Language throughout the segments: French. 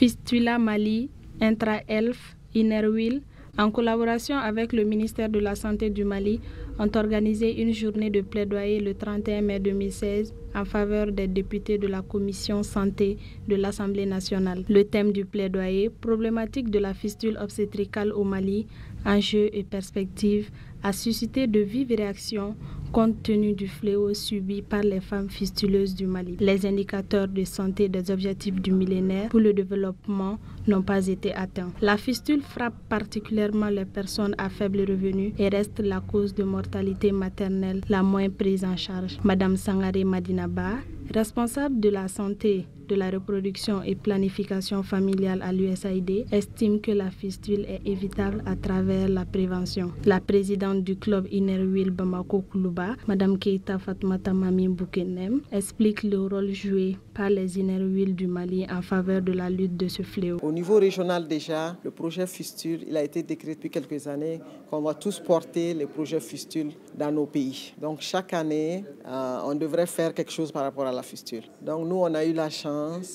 Fistula Mali, Intra-Elf, Inerwil, en collaboration avec le ministère de la Santé du Mali, ont organisé une journée de plaidoyer le 31 mai 2016 en faveur des députés de la commission santé de l'Assemblée nationale. Le thème du plaidoyer, problématique de la fistule obstétricale au Mali, enjeux et perspectives, a suscité de vives réactions compte tenu du fléau subi par les femmes fistuleuses du Mali. Les indicateurs de santé des objectifs du millénaire pour le développement n'ont pas été atteints. La fistule frappe particulièrement les personnes à faible revenu et reste la cause de mortalité maternelle la moins prise en charge. Madame Sangaré Madinaba, responsable de la santé, de la reproduction et planification familiale à l'USAID, estime que la fistule est évitable à travers la prévention. La présidente du club Inerwil Bamako Koulouba, Madame Keita Fatmata Mami Boukenem, explique le rôle joué par les Inerwil du Mali en faveur de la lutte de ce fléau. Au niveau régional déjà, le projet fistule, il a été décrété depuis quelques années qu'on va tous porter les projets fistule dans nos pays. Donc chaque année, on devrait faire quelque chose par rapport à la fistule. Donc nous, on a eu la chance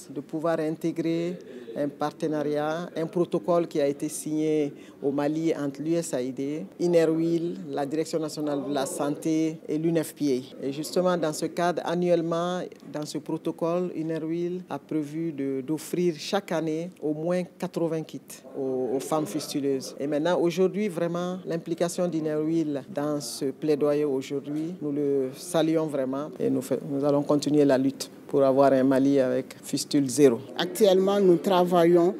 de pouvoir intégrer un partenariat, un protocole qui a été signé au Mali entre l'USAID, Inerwil, la Direction nationale de la santé et l'UNFPA. Et justement, dans ce cadre, annuellement, dans ce protocole, Inerwil a prévu d'offrir chaque année au moins 80 kits aux femmes fistuleuses. Et maintenant, aujourd'hui, vraiment, l'implication d'Inerwil dans ce plaidoyer aujourd'hui, nous le saluons vraiment et nous allons continuer la lutte pour avoir un Mali avec fistule zéro. Actuellement, nous travaillons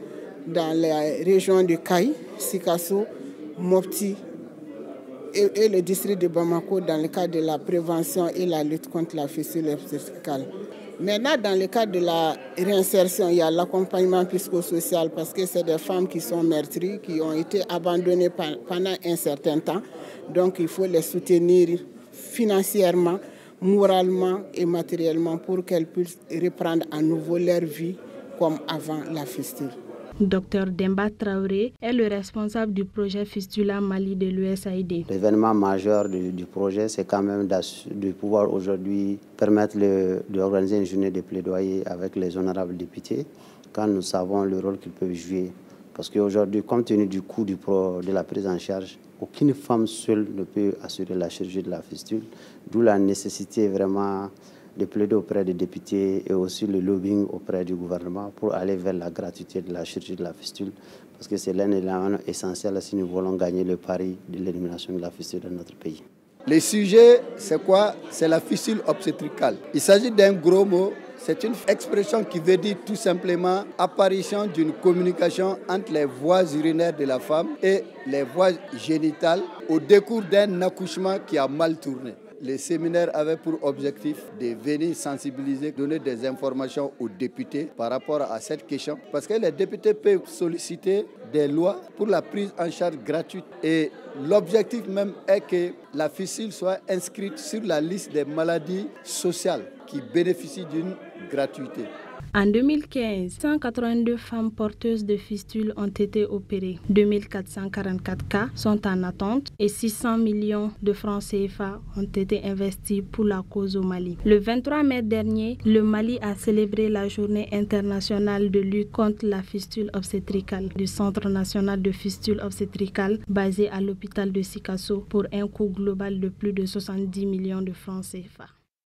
dans les régions de Kaï, Sikasso, Mopti et le district de Bamako dans le cadre de la prévention et la lutte contre la fistule obstétricale. Maintenant, dans le cadre de la réinsertion, il y a l'accompagnement psychosocial parce que c'est des femmes qui sont meurtries, qui ont été abandonnées pendant un certain temps. Donc, il faut les soutenir financièrement, moralement et matériellement pour qu'elles puissent reprendre à nouveau leur vie comme avant la fistule. Dr Demba Traoré est le responsable du projet Fistula Mali de l'USAID. L'événement majeur du projet, c'est quand même de pouvoir aujourd'hui permettre d'organiser une journée de plaidoyer avec les honorables députés quand nous savons le rôle qu'ils peuvent jouer. Parce qu'aujourd'hui, compte tenu du coût de la prise en charge, aucune femme seule ne peut assurer la chirurgie de la fistule, d'où la nécessité vraiment de plaider auprès des députés et aussi le lobbying auprès du gouvernement pour aller vers la gratuité de la chirurgie de la fistule, parce que c'est l'un des éléments essentiels si nous voulons gagner le pari de l'élimination de la fistule dans notre pays. Le sujet, c'est quoi? C'est la fistule obstétricale. Il s'agit d'un gros mot. C'est une expression qui veut dire tout simplement apparition d'une communication entre les voies urinaires de la femme et les voies génitales au décours d'un accouchement qui a mal tourné. Le séminaire avait pour objectif de venir sensibiliser, donner des informations aux députés par rapport à cette question. Parce que les députés peuvent solliciter des lois pour la prise en charge gratuite. Et l'objectif même est que la fistule soit inscrite sur la liste des maladies sociales qui bénéficient d'une gratuité. En 2015, 182 femmes porteuses de fistules ont été opérées. 2444 cas sont en attente et 600 millions de francs CFA ont été investis pour la cause au Mali. Le 23 mai dernier, le Mali a célébré la journée internationale de lutte contre la fistule obstétricale du Centre national de fistule obstétricale basé à l'hôpital de Sikasso pour un coût global de plus de 70 millions de francs CFA.